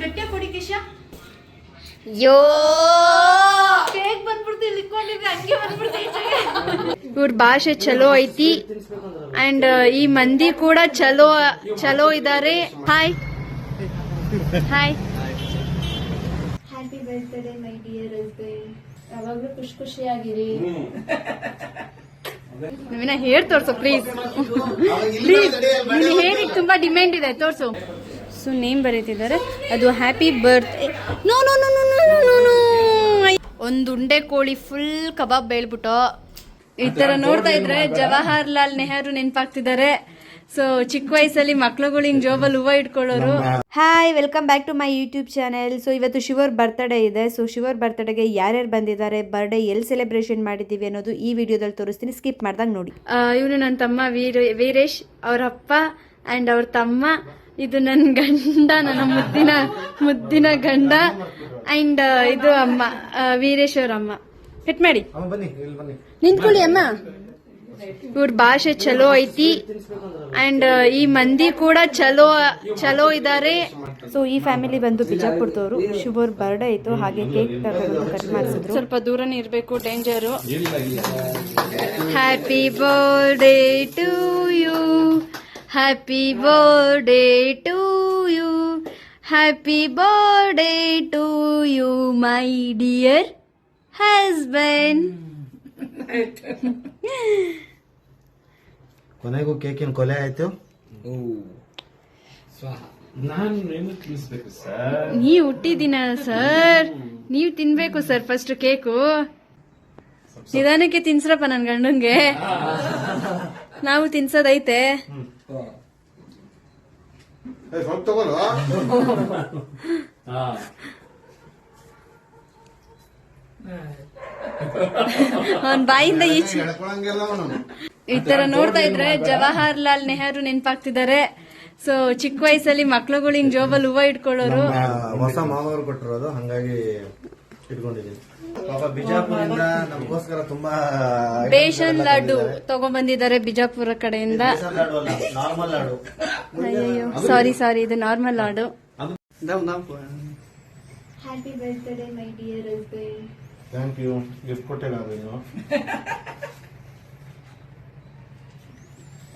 ಗಟ್ಟಿಯ ಕೊಡಿ ಕಿಶ ಯೋ ಕೇಕ್ ಬಂದ್ಬಿಡ್ತು ಇಲ್ಲಿ ಇಟ್ಕೊಂಡಿದ್ವಿ ಹಂಗೆ ಬಂದ್ಬಿಡ್ತು ಇವ್ರ ಭಾಷೆ ಚಲೋ ಐತಿ ಅಂಡ್ ಈ ಮಂದಿ ಕೂಡ ಚಲೋ ಇದಾರೆ. Hi hi happy birthday my dear husband. ಯಾವಾಗ್ಲೂ ಖುಷಿಯಾಗಿರಿ. ನವೀನ ಹೇರ್ ತೋರ್ಸು ಪ್ಲೀಸ್ ಪ್ಲೀಸ್. ನೀನು ಹೇರಿಗೆ ತುಂಬಾ ಡಿಮ್ಯಾಂಡ್ ಇದೆ, ತೋರ್ಸು. ಸೊ ನೇಮ್ ಬರೀತಿದ್ದಾರೆ, ಅದು happy birthday. No no no no no no no. ಒಂದು ಉಂಡೆ ಕೋಳಿ ಫುಲ್ ಕಬಾಬ್ ಬೇಳ್ಬಿಟ್ಟು ಈ ತರ ನೋಡ್ತಾ ಇದ್ರೆ ಜವಾಹರ್ಲಾಲ್ ನೆಹರು ನೆನಪಾಗ್ತಿದ್ದಾರೆ. ಸೊ ಚಿಕ್ಕ ವಯಸ್ಸಲ್ಲಿ ಮಕ್ಳುಗಳು ಹಿಂಗ್ ಜೋಬಲ್ಲಿ ಹೂವ ಇಟ್ಕೊಳ್ಳೋರು. Hi, welcome back to my YouTube channel. So ಇವತ್ತು ಶಿವರ್ ಬರ್ತ್ಡೇ ಇದೆ. ಸೊ ಶಿವರ್ ಬರ್ತ್ಡೇಗೆ ಯಾರ್ಯಾರು ಬಂದಿದ್ದಾರೆ, ಬರ್ಡೇ ಎಲ್ಲಿ ಸೆಲೆಬ್ರೇಷನ್ ಮಾಡಿದ್ದೀವಿ ಅನ್ನೋದು ಈ ವಿಡಿಯೋದಲ್ಲಿ ತೋರಿಸ್ತೀನಿ, ಸ್ಕಿಪ್ ಮಾಡ್ದಂಗೆ ನೋಡಿ. ಇವನು ನನ್ನ ತಮ್ಮ ವೀರೇಶ್, ಅವ್ರ ಅಪ್ಪ ಅಂಡ್ ಅವ್ರ ತಮ್ಮ. ಇದು ನನ್ನ ಗಂಡ, ನನ್ನ ಮುದ್ದಿನ ಗಂಡ. ಅಂಡ್ ಇದು ಅಮ್ಮ, ವೀರೇಶ್ ಅವ್ರ ಅಮ್ಮ. ಕಟ್ ಮಾಡಿ ನಿಂತ್ಕೊಳ್ಳಿ ಅಮ್ಮ. ಇವ್ರ ಭಾಷೆ ಚಲೋ ಐತಿ ಅಂಡ್ ಈ ಮಂದಿ ಕೂಡ ಚಲೋ ಇದಾರೆ. ಸೊ ಈ ಫ್ಯಾಮಿಲಿ ಬಂದು ಬಿಜಾಪುರದವರು. ಶುಭರ್ ಬರ್ಡೇ ಇತ್ತು, ಹಾಗೆ ಕೇಕ್ ತಗೊಂಡು ಕಟ್ ಮಾಡಿಸಿದ್ರು. ಸ್ವಲ್ಪ ದೂರನೇ ಇರಬೇಕು, danger. Happy birthday to you, happy birthday to you, happy birthday to you my dear husband. ಕೊನೆಗೂ ಕೇಕಿನ ಕೊಲೆ ಆಯ್ತು. ನೀವ್ ಹುಟ್ಟಿದಿನ ಸರ್, ನೀವ್ ತಿನ್ಬೇಕು ಸರ್ ಫಸ್ಟ್ ಕೇಕು. ನಿಧಾನಕ್ಕೆ ತಿನ್ಸ್ರಪ್ಪ ನನ್ ಗಂಡಂಗೆ, ನಾವು ತಿನ್ಸೋದೈತೆ. ಅವನ್ ಬಾಯಿಂದ ಈ ತರ ನೋಡ್ತಾ ಇದ್ರೆ ಜವಾಹರ್ಲಾಲ್ ನೆಹರು ನೆನಪಾಗ್ತಿದ್ದಾರೆ. ಸೊ ಚಿಕ್ಕ ವಯಸ್ಸಲ್ಲಿ ಮಕ್ಳುಗಳು ಹಿಂಗ್ ಜೋಬಲ್ಲಿ ಹೂವ ಇಟ್ಕೊಳ್ಳೋರು. ಹೊಸ ಮಾವರು ಕೊಟ್ಟಿರೋದು, ಹಂಗಾಗಿ ಇಟ್ಕೊಂಡಿದ್ದೀನಿ. ಬಿಜಾಪುರದಿಂದ ನಮಗೋಸ್ಕರ ತುಂಬಾ ಬೇಷನ್ ಲಾಡು ತಗೊಂಡ್ಬಂದಿದ್ದಾರೆ ಬಿಜಾಪುರ ಕಡೆಯಿಂದ. ನಾರ್ಮಲ್ ಲಾಡು. ಅಯ್ಯೋ ಸಾರಿ, ಇದು normal laddu. Happy birthday my dear husband. Thank you. Gift ಕೊಟ್ಟಿಲ್ಲ ನೀನು.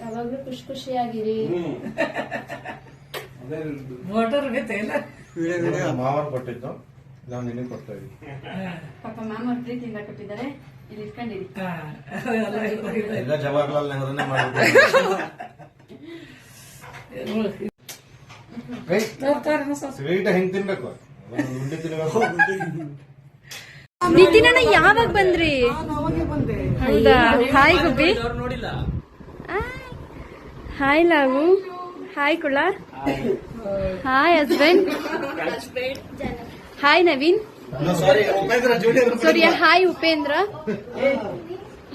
ಯಾವಾಗ್ಲೂ ಖುಷಿಯಾಗಿರಿ. ಮಾವನ್ ಕೊಟ್ಟಿದ್ದು, ನಾವು ನಿನಗೆ ಕೊಡ್ತಾ ಇದೀವಿ. ಪಾಪ ಮಾಮ ಪ್ರೀತಿಯಿಂದ ಕೊಟ್ಟಿದ್ದಾರೆ, ಇಲ್ಲಿ ಇಟ್ಕೊಂಡಿರಿ. ಎಲ್ಲ ಜವಾಹರ್ಲಾಲ್ ನೆಹರುನೇ ಮಾಡಿದ್ರು. ಸ್ವೀಟ್ ಹೆಂಗ್ ತಿನ್ಬೇಕು, ಉಂಡೆ ತಿನ್ಬೇಕು. ನಿತಿನಣ್ಣ ಯಾವಾಗ ಬಂದ್ರಿ? ಹೌದಾ? ಹಾಯ್ ಗುಬ್ಬಿ, ಹಾಯ್ ಲಾವು, ಹಾಯ್ ಕುಳ, hi husband, hi Naveen, sorry hi Upendra,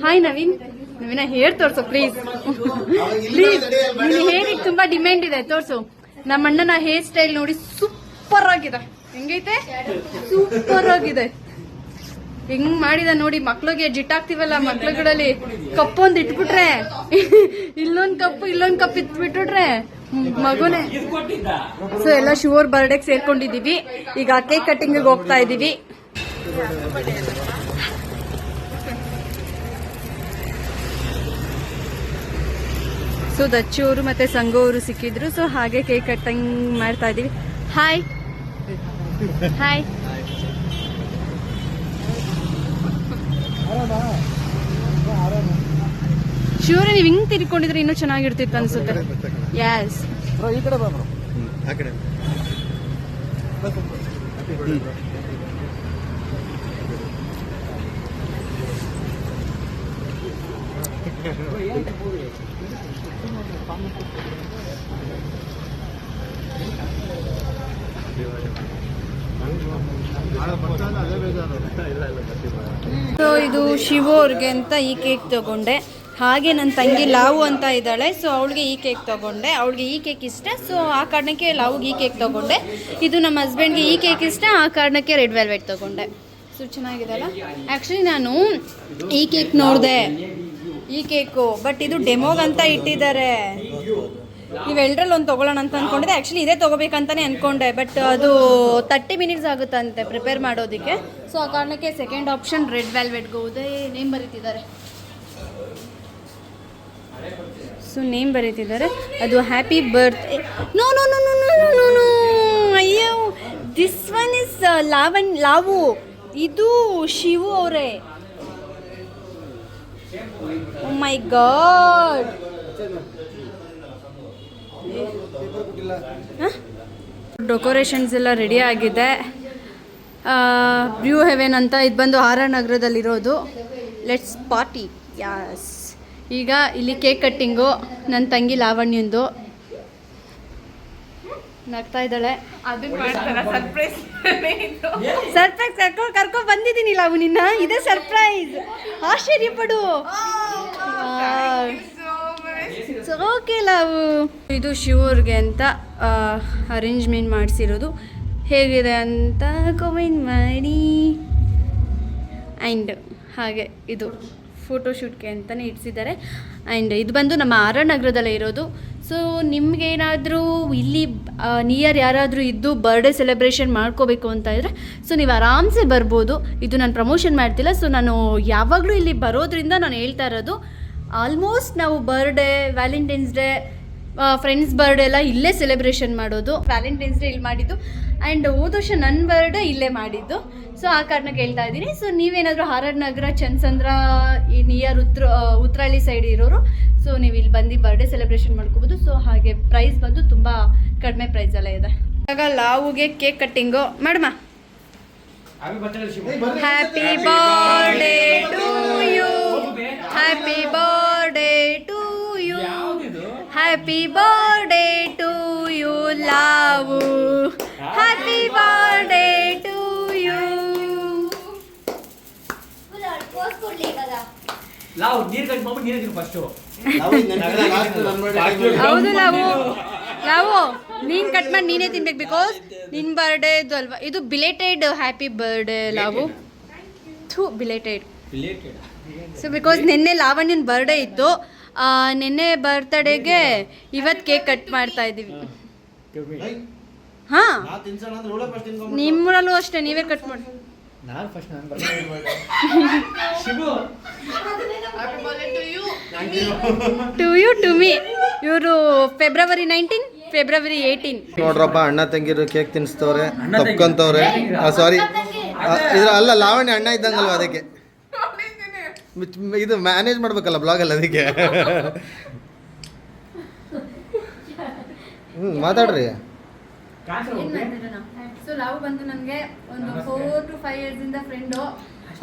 hi Naveen. ನವೀನ ಹೇರ್ ತೋರ್ಸು ಪ್ಲೀಸ್ ಪ್ಲೀಸ್. ನೀನು ಹೇರಿಗೆ ತುಂಬಾ ಡಿಮ್ಯಾಂಡ್ ಇದೆ, ತೋರ್ಸು. ನಮ್ಮ ಅಣ್ಣನ ಹೇರ್ ಸ್ಟೈಲ್ ನೋಡಿ ಸೂಪರ್ ಆಗಿದೆ. ಹೆಂಗೈತೆ? ಸೂಪರ್ ಆಗಿದೆ. ಹೆಂಗ್ ಮಾಡಿದ ನೋಡಿ. ಮಕ್ಳಿಗೆ ಜಿಟ್ಟಾಗ್ತಿವಲ್ಲ, ಮಕ್ಳುಗಳಲ್ಲಿ ಕಪ್ಪೊಂದ್ ಇಟ್ಬಿಟ್ರೆ ಇಲ್ಲೊಂದ್ ಕಪ್ ಇಟ್ಬಿಟ್ರೆ ಮಗುನೇ. ಸೊ ಎಲ್ಲ ಶಿವರ್ ಬರ್ಡೇಗೆ ಸೇರ್ಕೊಂಡಿದೀವಿ. ಈಗ ಕೇಕ್ ಕಟ್ಟಿಂಗ್ ಹೋಗ್ತಾ ಇದೀವಿ. ಸೊ ದಚ್ಚು ಅವರು ಮತ್ತೆ ಸಂಗು ಅವರು ಸಿಕ್ಕಿದ್ರು. ಸೊ ಹಾಗೆ ಕೇಕ್ ಕಟ್ಟಿಂಗ್ ಮಾಡ್ತಾ ಇದೀವಿ. Hi hi. ಶಿವರ ನೀವ್ ಹಿಂಗ್ ತಿರ್ಕೊಂಡಿದ್ರೆ ಇನ್ನೂ ಚೆನ್ನಾಗಿರ್ತಿತ್ತು ಅನ್ಸುತ್ತೆ. ಯಸ್. ಈ ಕಡೆ ಬಾ ಬ್ರೋ, ಆ ಕಡೆ. ಸೊ ಇದು ಶಿವು ಅವ್ರಿಗೆ ಅಂತ ಈ ಕೇಕ್ ತಗೊಂಡೆ. ಹಾಗೆ ನನ್ನ ತಂಗಿ ಲಾವು ಅಂತ ಇದ್ದಾಳೆ. ಸೊ ಅವಳಿಗೆ ಈ ಕೇಕ್ ತಗೊಂಡೆ. ಅವಳಿಗೆ ಈ ಕೇಕ್ ಇಷ್ಟ. ಸೊ ಆ ಕಾರಣಕ್ಕೆ ಲಾವುಗೆ ಈ ಕೇಕ್ ತಗೊಂಡೆ. ಇದು ನಮ್ಮ ಹಸ್ಬೆಂಡ್ಗೆ ಈ ಕೇಕ್ ಇಷ್ಟ, ಆ ಕಾರಣಕ್ಕೆ ರೆಡ್ ವೆಲ್ವೆಟ್ ತಗೊಂಡೆ. ಸೊ ಚೆನ್ನಾಗಿದೆಲ್ಲ. ಆ್ಯಕ್ಚುಲಿ ನಾನು ಈ ಕೇಕ್ ನೋಡಿದೆ, ಈ ಕೇಕು, ಬಟ್ ಇದು ಡೆಮೋಗಂತ ಇಟ್ಟಿದ್ದಾರೆ. ಇವೆರಡರಲ್ಲಿ ಒಂದು ತೊಗೊಳ್ಳೋಣ ಅಂತ ಅಂದ್ಕೊಂಡಿದ್ದೆ. ಆ್ಯಕ್ಚುಲಿ ಇದೇ ತೊಗೋಬೇಕಂತಲೇ ಅಂದ್ಕೊಂಡೆ, ಬಟ್ ಅದು 30 ಮಿನಿಟ್ಸ್ ಆಗುತ್ತಂತೆ ಪ್ರಿಪೇರ್ ಮಾಡೋದಕ್ಕೆ. ಸೊ ಆ ಕಾರಣಕ್ಕೆ ಸೆಕೆಂಡ್ ಆಪ್ಷನ್ ರೆಡ್ ವ್ಯಾಲ್ವೆಟ್ ಗೋದೆ ನೇಮ್ ಬರೀತಿದ್ದಾರೆ. ಸೊ ನೇಮ್ ಬರೀತಿದ್ದಾರೆ, ಅದು happy birthday. No no no no no no no ಅಯ್ಯೋ, ದಿಸ್ ಒನ್ ಇಸ್ ಲಾವು, ಇದು ಶಿವು ಅವರೇ. Oh my god. ಡೆಕೋರೇಷನ್ಸ್ ಎಲ್ಲ ರೆಡಿ ಆಗಿದೆ. ಬ್ಲೂ ಹೆವೆನ್ ಅಂತ, ಇದು ಬಂದು ಆರ್ ನಗರದಲ್ಲಿರೋದು. Let's party. ಯಾಸ್, ಈಗ ಇಲ್ಲಿ ಕೇಕ್ ಕಟ್ಟಿಂಗು ನನ್ನ ತಂಗಿ ಲಾವಣ್ಯಂದು. ನಗ್ತಾ ಇದ್ದಾಳೆ. ಸರ್ಪ್ರೈಸ್ ಕರ್ಕೊ ಬಂದಿದ್ದೀನಿ ಲಾವು ನಿನ್ನ, ಇದೇ ಸರ್ಪ್ರೈಸ್. ಆಶ್ಚರ್ಯ ಪಡು. ಓಕೆ ಲಾವು. ಇದು ಶಿವರ್ಗೆ ಅಂತ ಅರೇಂಜ್ಮೆಂಟ್ ಮಾಡಿಸಿರೋದು. ಹೇಗಿದೆ ಅಂತ ಕಮೆಂಟ್ ಮಾಡಿ. ಆ್ಯಂಡ್ ಹಾಗೆ ಇದು ಫೋಟೋಶೂಟ್ಗೆ ಅಂತಲೇ ಇಡಿಸಿದ್ದಾರೆ. ಆ್ಯಂಡ್ ಇದು ಬಂದು ನಮ್ಮ ಆರ್ ನಗರದಲ್ಲೇ ಇರೋದು. ಸೊ ನಿಮಗೇನಾದರೂ ಇಲ್ಲಿ ನಿಯರ್ ಯಾರಾದರೂ ಇದ್ದು ಬರ್ಡೇ ಸೆಲೆಬ್ರೇಷನ್ ಮಾಡ್ಕೋಬೇಕು ಅಂತ ಇದ್ದರೆ ಸೊ ನೀವು ಆರಾಮ್ಸೆ ಬರ್ಬೋದು. ಇದು ನಾನು ಪ್ರಮೋಷನ್ ಮಾಡ್ತಿಲ್ಲ. ಸೊ ನಾನು ಯಾವಾಗಲೂ ಇಲ್ಲಿ ಬರೋದ್ರಿಂದ ನಾನು ಹೇಳ್ತಾ ಇರೋದು, ಆಲ್ಮೋಸ್ಟ್ ನಾವು birthday, Valentine's day, friends birthday ಎಲ್ಲ ಇಲ್ಲೇ ಸೆಲೆಬ್ರೇಷನ್ ಮಾಡೋದು. ವ್ಯಾಲೆಂಟೈನ್ಸ್ ಡೇ ಇಲ್ಲಿ ಮಾಡಿದ್ದು, ಆ್ಯಂಡ್ ಹೋದ ವರ್ಷ ನನ್ನ ಬರ್ಡೇ ಇಲ್ಲೇ ಮಾಡಿದ್ದು. ಸೊ ಆ ಕಾರಣಕ್ಕೆ ಹೇಳ್ತಾ ಇದ್ದೀನಿ. ಸೊ ನೀವೇನಾದರೂ ಆರ್ ನಗರ, ಚನ್ನಸಂದ್ರ, ಈ ನಿಯರ್ ಉತ್ರಳ್ಳಿ ಸೈಡ್ ಇರೋರು, ಸೊ ನೀವು ಇಲ್ಲಿ ಬಂದು ಬರ್ಡೇ ಸೆಲೆಬ್ರೇಷನ್ ಮಾಡ್ಕೋಬೋದು. ಸೊ ಹಾಗೆ ಪ್ರೈಸ್ ಬಂದು ತುಂಬ ಕಡಿಮೆ ಪ್ರೈಸಲ್ಲೇ ಇದೆ. ಇವಾಗ ಲಾವುಗೆ ಕೇಕ್ ಕಟ್ಟಿಂಗು ಮಾಡಮ್ಮ. Happy birthday to you, happy birthday to you, happy birthday to you Lavu, happy birthday to you. ಹೌದು ಲಾವು, ನೀನು ಕಟ್ ಮಾಡಿ ನೀನೇ ತಿನ್ಬೇಕು, ಬಿಕಾಸ್ ನಿನ್ನ ಬರ್ಡೇ ಇದು ಅಲ್ವಾ. ಇದು belated happy birthday Lavu. Belated. So because ನಿನ್ನೆ ಲಾವಣ್ಯನ ಬರ್ಡೇ ಇತ್ತು, ನಿನ್ನೆ ಬರ್ತಡೇಗೆ ಇವತ್ತು ಕೇಕ್ ಕಟ್ ಮಾಡ್ತಾ ಇದ್ದೀವಿ. ಹಾಂ, ನಿಮ್ಮೂರಲ್ಲೂ ಅಷ್ಟೇ, ನೀವೇ ಕಟ್ ಮಾಡಿ. To you to me. ಇವರು ಫೆಬ್ರವರಿ 19, ಫೆಬ್ರವರಿ 18. ನೋಡ್ರಪ್ಪ, ಅಣ್ಣ ತಂಗಿರು ಕೇಕ್ ತಿನ್ಸ್ತವ್ರೆ, ತಪ್ಕೊಂತವ್ರೆ. ಸಾರಿ, ಇದ್ರ ಅಲ್ಲ, ಲಾವಣ್ಯ ಅಣ್ಣ ಇದ್ದಂಗಲ್ವ, ಅದಕ್ಕೆ ಇದು ಮ್ಯಾನೇಜ್ ಮಾಡ್ಬೇಕಲ್ಲ ಬ್ಲಾಗಲ್ಲಿ, ಅದಕ್ಕೆ. ಮಾತಾಡ್ರಿ. ಸೊ ಲಾವು ಬಂದು ನನಗೆ ಒಂದು 4 to 5 years ಇಂದ ಫ್ರೆಂಡು.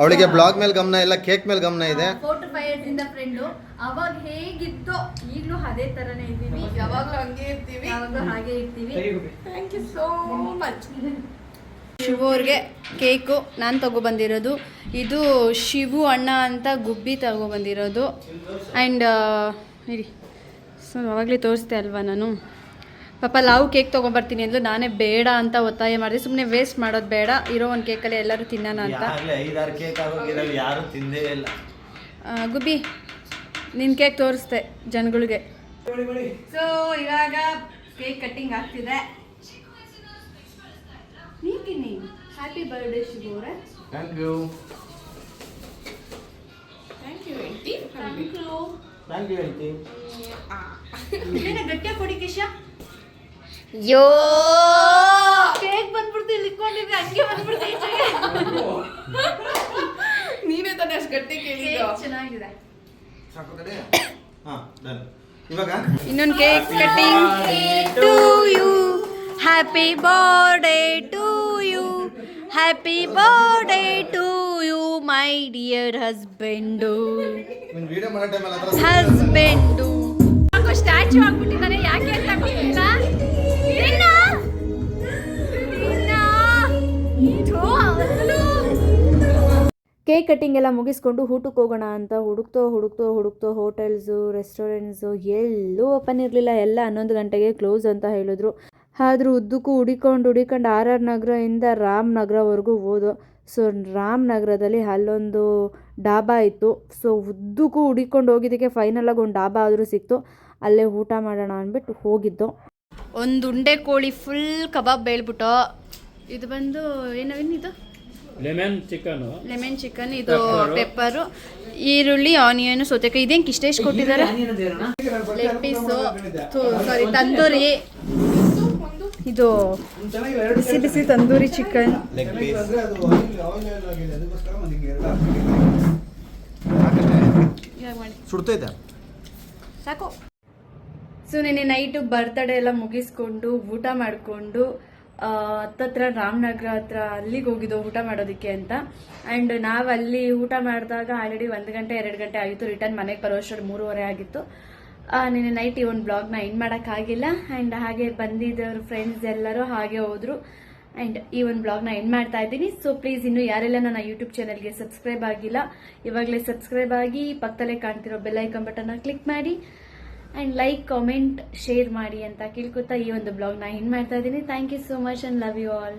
ಅವಳಿಗೆ ಬ್ಲಾಗ್ ಮೇಲೆ ಗಮನ ಇಲ್ಲ, ಕೇಕ್ ಮೇಲೆ ಗಮನ ಇದೆ. 4 to 5 years ಇಂದ ಫ್ರೆಂಡು. ಅವಾಗ ಹೇಗಿತ್ತು ಈಗಲೂ ಅದೇ ಥರನೇ ಇದ್ದೀವಿ, ಯಾವಾಗಲೂ ಹಂಗೆ ಇರ್ತೀವಿ, ಯಾವಾಗಲೂ ಹಾಗೆ ಇರ್ತೀವಿ. Thank you so much. Shivu ಅವ್ರಿಗೆ ಕೇಕು ನಾನು ತಗೊಬಂದಿರೋದು. ಇದು ಶಿವು ಅಣ್ಣ ಅಂತ ಗುಬ್ಬಿ ತಗೊಬಂದಿರೋದು. ಆ್ಯಂಡ್ ಇರಿ, ಸೊ ಅವಾಗಲೇ ತೋರಿಸ್ದೆ ಅಲ್ವಾ ನಾನು. ಪಾಪ ಲಾವು ಕೇಕ್ ತೊಗೊಂಬರ್ತೀನಿ ಅಂದ್ಲು, ನಾನೇ ಬೇಡ ಅಂತ ಒತ್ತಾಯ ಮಾಡಿದೆ. ಸುಮ್ಮನೆ ವೇಸ್ಟ್ ಮಾಡೋದು ಬೇಡ, ಇರೋ ಒಂದು ಕೇಕಲ್ಲಿ ಎಲ್ಲರೂ ತಿನ್ನೋಣ ಅಂತ. ಗುಬ್ಬಿ, ನಿನ್ನ ಕೇಕ್ ತೋರಿಸ್ದೆ ಜನಗಳಿಗೆ. ಸೊ ಇವಾಗ ಕೇಕ್ ಕಟ್ಟಿಂಗ್ ಆಗ್ತಿದೆ. ನೀನು ತಿನ್ನಿ. ಹ್ಯಾಪಿ ಬರ್ಡೇ ಶಿವು ಅವರೇ. Thank you. Thank you aunty. Thank you. Thank you aunty. ಗಟ್ಟಿಯಾಗಿ ಕೊಡಿ ಕಿಶ. ಯೋ ಕೇಕ್ ಬಂದ್ಬಿಡ್ತು, ಇಲ್ಲಿ ಇಟ್ಕೊಂಡಿದ್ದೆ ಹಂಗೆ ಬಂದ್ಬಿಡ್ತು ಈಚೆಗೆ. ನೀನೇ ತಾನೇ ಅಷ್ಟು ಗಟ್ಟಿ ಕೇಳಿದ್ದು. ಚೆನ್ನಾಗಿದೆ. ಸಾಕು ತಡಿ. ಹಾ, ಡನ್. ಇವಾಗ ಇನ್ನೊಂದು cake cutting. To you, happy birthday to you, happy birthday to you my dear husband. ನಿನ್ನ ವಿಡಿಯೋ ಮಾಡೋ ಟೈಮಲ್ಲಿ ಅದರ ಹಸ್ಬೆಂಡು ಸ್ಟ್ಯಾಚು ಆಗ್ಬಿಟ್ಟಿದ್ದಾನೆ. ಯಾಕೆ ಅಂತ ಗೊತ್ತಿಲ್ಲ. ಕೇಕ್ ಕಟ್ಟಿಂಗ್ ಎಲ್ಲ ಮುಗಿಸ್ಕೊಂಡು ಊಟಕ್ಕೆ ಹೋಗೋಣ ಅಂತ ಹುಡುಕ್ತೋ ಹೋಟೆಲ್ಸು, ರೆಸ್ಟೋರೆಂಟ್ಸು ಎಲ್ಲೂ ಓಪನ್ ಇರಲಿಲ್ಲ. ಎಲ್ಲ 11 ಗಂಟೆಗೆ ಕ್ಲೋಸ್ ಅಂತ ಹೇಳಿದ್ರು. ಆದರೂ ಉದ್ದಕ್ಕೂ ಹುಡಿಕೊಂಡು ಆರ್ ನಗರದಿಂದ ರಾಮನಗರವರೆಗೂ ಹೋದೋ. ಸೊ ರಾಮನಗರದಲ್ಲಿ ಅಲ್ಲೊಂದು ಡಾಬಾ ಇತ್ತು. ಸೊ ಉದ್ದಕ್ಕೂ ಹುಡಿಕೊಂಡು ಹೋಗಿದ್ದಕ್ಕೆ ಫೈನಲಾಗಿ ಒಂದು ಡಾಬಾ ಆದರೂ ಸಿಕ್ತು. ಅಲ್ಲೇ ಊಟ ಮಾಡೋಣ ಅಂದ್ಬಿಟ್ಟು ಹೋಗಿದ್ದು. ಒಂದು ಉಂಡೆ ಕೋಳಿ ಫುಲ್ ಕಬಾಬ್ ಬೇಳ್ಬಿಟ್ಟು, ಇದು ಬಂದು ಇದು ಲೆಮನ್ ಚಿಕನ್, ಇದು ಪೆಪ್ಪರು, ಈರುಳ್ಳಿ, ಆನಿಯನ್, ಸೌತೆಕಾಯಿ. ಇದೇನು ಇಷ್ಟೆಷ್ಟು ಕೊಟ್ಟಿದ್ದಾರೆ? ಲೆಗ್ ಪೀಸು, ಸಾರಿ ತಂದೂರಿ, ಇದು ಬಿಸಿ ಬಿಸಿ ತಂದೂರಿ ಚಿಕನ್. ಸುಡ್ತೈತೆ ಸಾಕು. ಸೊ ನೆನ್ನೆ ನೈಟು ಬರ್ತಡೇ ಎಲ್ಲ ಮುಗಿಸ್ಕೊಂಡು ಊಟ ಮಾಡಿಕೊಂಡು ಹತ್ತತ್ರ ರಾಮನಗರ ಹತ್ರ ಅಲ್ಲಿಗೆ ಹೋಗಿದ್ದೋ ಊಟ ಮಾಡೋದಕ್ಕೆ ಅಂತ. ಆ್ಯಂಡ್ ನಾವು ಅಲ್ಲಿ ಊಟ ಮಾಡಿದಾಗ ಆಲ್ರೆಡಿ 1 ಗಂಟೆ 2 ಗಂಟೆ ಆಗಿತ್ತು. ರಿಟರ್ನ್ ಮನೆಗೆ ಬರೋಷ್ಟರಲ್ಲಿ 3:30 ಆಗಿತ್ತು. ನಿನ್ನೆ ನೈಟ್ ಈ ಒಂದು ಬ್ಲಾಗ್ನ ಎಂಡ್ ಮಾಡೋಕ್ಕಾಗಿಲ್ಲ. ಆ್ಯಂಡ್ ಹಾಗೆ ಬಂದಿದ್ದವರು ಫ್ರೆಂಡ್ಸ್ ಎಲ್ಲರೂ ಹಾಗೆ ಹೋದರು. ಆ್ಯಂಡ್ ಈ ಒಂದು ಬ್ಲಾಗ್ನ ಎಂಡ್ ಮಾಡ್ತಾ ಇದ್ದೀನಿ. ಸೊ ಪ್ಲೀಸ್ ಇನ್ನೂ ಯಾರೆಲ್ಲ ನನ್ನ ಯೂಟ್ಯೂಬ್ ಚಾನಲ್ಗೆ ಸಬ್ಸ್ಕ್ರೈಬ್ ಆಗಿಲ್ಲ, ಇವಾಗಲೇ ಸಬ್ಸ್ಕ್ರೈಬ್ ಆಗಿ ಪಕ್ಕದಲ್ಲೇ ಕಾಣ್ತಿರೋ ಬೆಲ್ ಐಕಾನ್ ಬಟನ್ನ ಕ್ಲಿಕ್ ಮಾಡಿ ಆ್ಯಂಡ್ ಲೈಕ್, ಕಾಮೆಂಟ್, ಶೇರ್ ಮಾಡಿ ಅಂತ ಕೇಳ್ಕೊತಾ ಈ ಒಂದು ಬ್ಲಾಗ್ನ ಎಂಡ್ ಮಾಡ್ತಾ ಇದ್ದೀನಿ. Thank you so much and love you all.